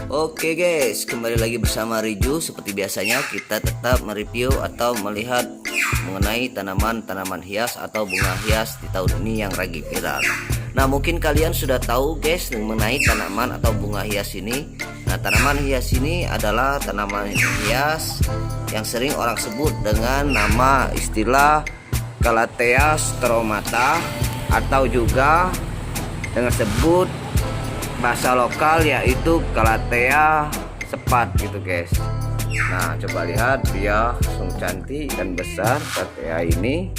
Oke guys, kembali lagi bersama Riju. Seperti biasanya kita tetap mereview atau melihat mengenai tanaman-tanaman hias atau bunga hias di tahun ini yang lagi viral. Nah, mungkin kalian sudah tahu guys mengenai tanaman atau bunga hias ini. Nah, tanaman hias ini adalah tanaman hias yang sering orang sebut dengan nama istilah Calathea stromata, atau juga dengan sebut bahasa lokal yaitu Calathea sepat gitu guys. Nah, coba lihat, dia langsung cantik dan besar Calathea ini,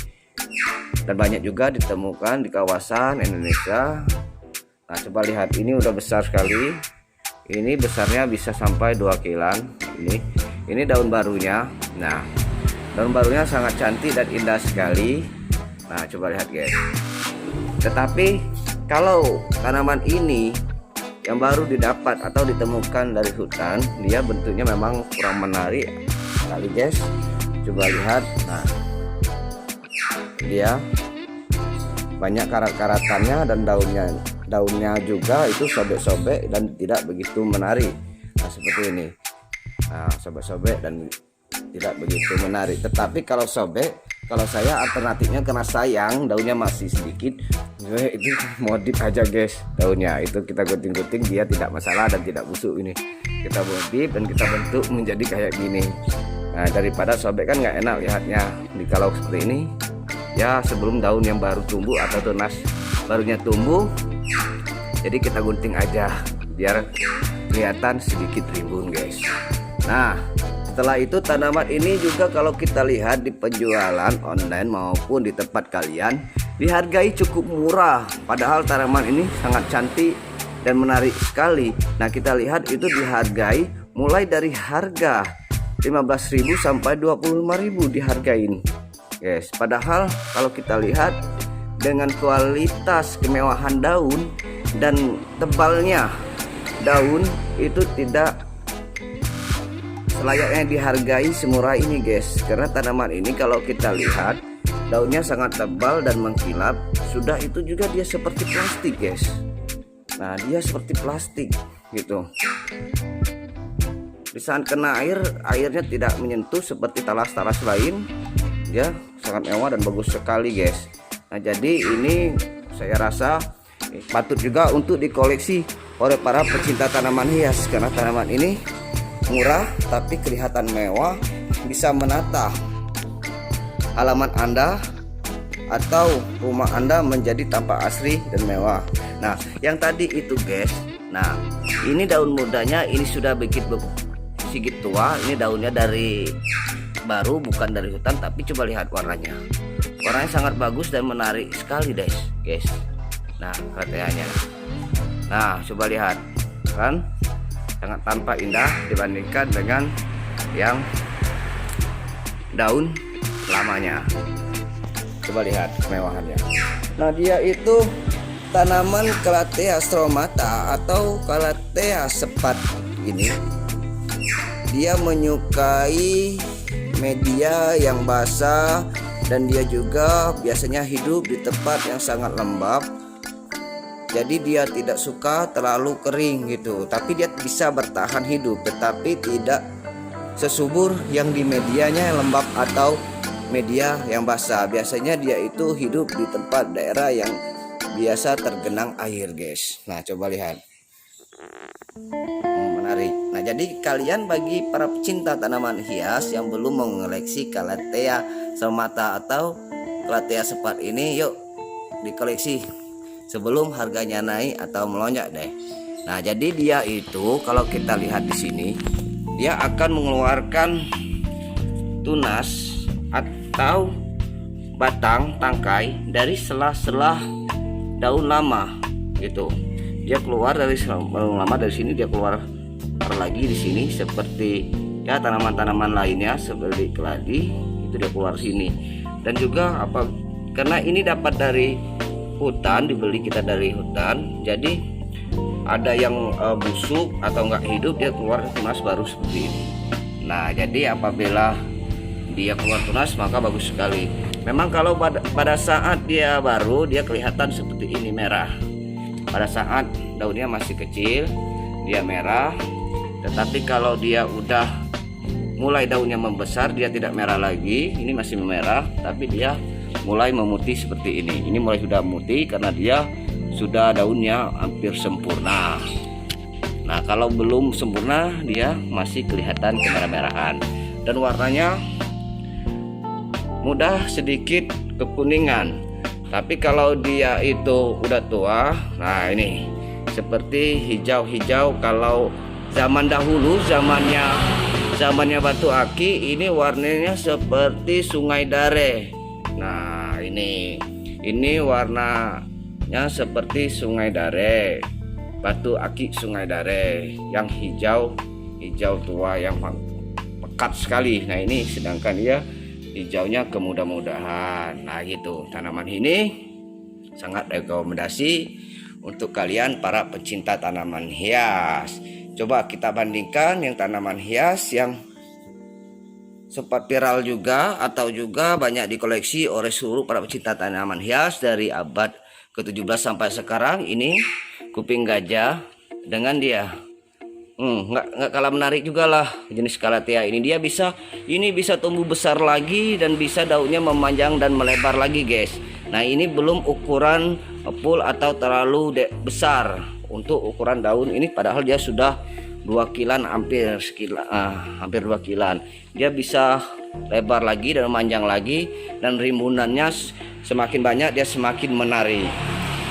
dan banyak juga ditemukan di kawasan Indonesia. Nah, coba lihat, ini udah besar sekali. Ini besarnya bisa sampai 2 kilan. Ini daun barunya. Nah, daun barunya sangat cantik dan indah sekali. Nah, coba lihat guys. Tetapi kalau tanaman ini yang baru didapat atau ditemukan dari hutan, dia bentuknya memang kurang menarik sekali guys. Coba lihat, nah dia banyak karat-karatannya, dan daunnya juga itu sobek-sobek dan tidak begitu menarik. Nah, seperti ini. Nah, sobek-sobek dan tidak begitu menarik. Tetapi kalau sobek, kalau saya alternatifnya, karena sayang daunnya masih sedikit, itu modif aja guys daunnya. Itu kita gunting-gunting, dia tidak masalah dan tidak busuk. Ini kita modif dan kita bentuk menjadi kayak gini. Nah, daripada sobek kan nggak enak lihatnya. Kalau seperti ini ya, sebelum daun yang baru tumbuh atau tunas barunya tumbuh, jadi kita gunting aja biar kelihatan sedikit rimbun guys. Nah, setelah itu tanaman ini juga kalau kita lihat di penjualan online maupun di tempat kalian, dihargai cukup murah. Padahal tanaman ini sangat cantik dan menarik sekali. Nah, kita lihat itu dihargai mulai dari harga 15.000 sampai 25.000 dihargain guys. Padahal kalau kita lihat dengan kualitas kemewahan daun dan tebalnya daun, itu tidak selayaknya dihargai semurah ini guys. Karena tanaman ini kalau kita lihat daunnya sangat tebal dan mengkilap. Sudah itu juga dia seperti plastik guys. Nah, dia seperti plastik gitu. Di saat kena air, airnya tidak menyentuh seperti talas-talas lain. Dia sangat mewah dan bagus sekali guys. Nah, jadi ini saya rasa patut juga untuk dikoleksi oleh para pecinta tanaman hias, karena tanaman ini murah tapi kelihatan mewah, bisa menata halaman Anda atau rumah Anda menjadi tampak asri dan mewah. Nah, yang tadi itu guys, nah ini daun mudanya ini sudah sedikit tua. Ini daunnya dari baru, bukan dari hutan, tapi coba lihat warnanya. Warnanya sangat bagus dan menarik sekali guys. Nah, Calatheanya. Nah, coba lihat kan, sangat tampak indah dibandingkan dengan yang daun lamanya. Coba lihat kemewahannya. Nah, dia itu tanaman Calathea stromata atau Calathea sepat ini. Dia menyukai media yang basah, dan dia juga biasanya hidup di tempat yang sangat lembab. Jadi dia tidak suka terlalu kering gitu, tapi dia bisa bertahan hidup, tetapi tidak sesubur yang di medianya yang lembab atau media yang basah. Biasanya dia itu hidup di tempat daerah yang biasa tergenang air guys. Nah, coba lihat, menarik. Nah, jadi kalian, bagi para pecinta tanaman hias yang belum mengoleksi Calathea stromata atau Calathea sepat ini, yuk dikoleksi sebelum harganya naik atau melonjak deh. Nah, jadi dia itu kalau kita lihat di sini, dia akan mengeluarkan tunas atau batang tangkai dari sela-sela daun lama gitu. Dia keluar dari daun lama, dari sini dia keluar lagi di sini, seperti ya tanaman-tanaman lainnya seperti keladi, itu dia keluar sini. Dan juga karena ini dapat dari hutan, dibeli kita dari hutan, jadi ada yang busuk atau nggak hidup, dia keluar tunas baru seperti ini. Nah, jadi apabila dia keluar tunas maka bagus sekali. Memang kalau pada saat dia baru, dia kelihatan seperti ini merah. Pada saat daunnya masih kecil dia merah, Tetapi kalau dia udah mulai daunnya membesar, dia tidak merah lagi, ini masih merah tapi dia mulai memutih seperti ini. Ini mulai sudah memutih karena dia sudah daunnya hampir sempurna. Nah, kalau belum sempurna dia masih kelihatan kemerah-merahan dan warnanya mudah sedikit kekuningan. Tapi kalau dia itu udah tua, nah ini seperti hijau-hijau. Kalau zaman dahulu, zamannya batu aki, ini warnanya seperti Sungai Dare. Nah, ini warnanya seperti Sungai Dare, batu aki Sungai Dare yang hijau tua yang pekat sekali. Nah, ini sedangkan dia hijaunya kemudah-mudahan. Nah, gitu. Tanaman ini sangat rekomendasi untuk kalian para pecinta tanaman hias. Coba kita bandingkan yang tanaman hias yang sempat viral juga atau juga banyak dikoleksi oleh seluruh para pecinta tanaman hias dari abad ke-17 sampai sekarang. Ini kuping gajah dengan dia nggak kalah menarik juga lah jenis Calathea ini. Dia bisa tumbuh besar lagi dan bisa daunnya memanjang dan melebar lagi, guys. Nah, ini belum ukuran full atau terlalu besar untuk ukuran daun ini, padahal dia sudah 2 kilan, hampir 2 kilan. Dia bisa lebar lagi dan memanjang lagi, dan rimbunannya semakin banyak dia semakin menarik.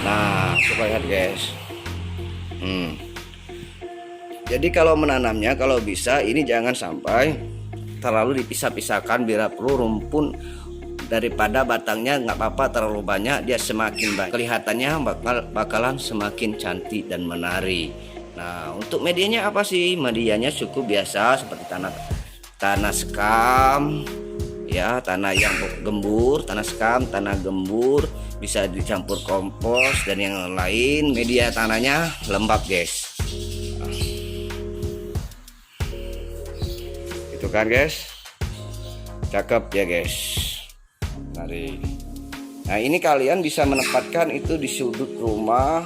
Nah, coba lihat, guys. Jadi kalau menanamnya, kalau bisa ini jangan sampai terlalu dipisah-pisahkan, bila perlu rumpun daripada batangnya nggak apa-apa terlalu banyak, dia semakin banyak kelihatannya bakalan semakin cantik dan menarik. Nah, untuk medianya apa sih? Medianya cukup biasa seperti tanah sekam ya, tanah yang gembur, tanah sekam, tanah gembur, bisa dicampur kompos dan yang lain. Media tanahnya lembab, guys. Itu kan, guys, cakep ya, guys. Nah, ini kalian bisa menempatkan itu di sudut rumah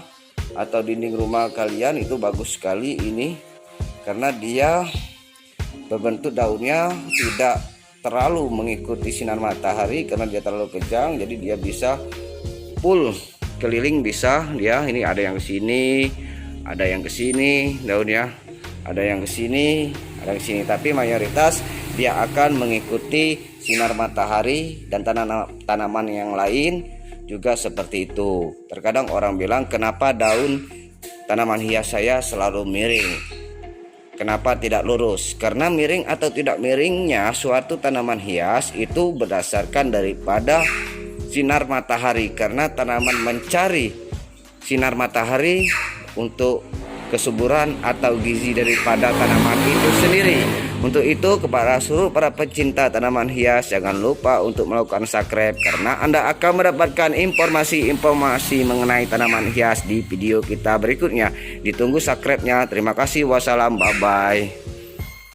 atau dinding rumah kalian, itu bagus sekali ini karena dia berbentuk daunnya tidak terlalu mengikuti sinar matahari karena dia terlalu kejang, jadi dia bisa full keliling, bisa dia. Ini ada yang ke sini, ada yang ke sini daunnya, ada yang ke sini, ada yang ke sini, tapi mayoritas dia akan mengikuti sinar matahari dan tanaman yang lain juga seperti itu. Terkadang orang bilang, kenapa daun tanaman hias saya selalu miring, kenapa tidak lurus? Karena miring atau tidak miringnya suatu tanaman hias itu berdasarkan daripada sinar matahari, karena tanaman mencari sinar matahari untuk kesuburan atau gizi daripada tanaman itu sendiri. Untuk itu, kepada seluruh para pecinta tanaman hias, jangan lupa untuk melakukan subscribe karena Anda akan mendapatkan informasi-informasi mengenai tanaman hias di video kita berikutnya. Ditunggu subscribe-nya. Terima kasih. Wassalam. Bye bye.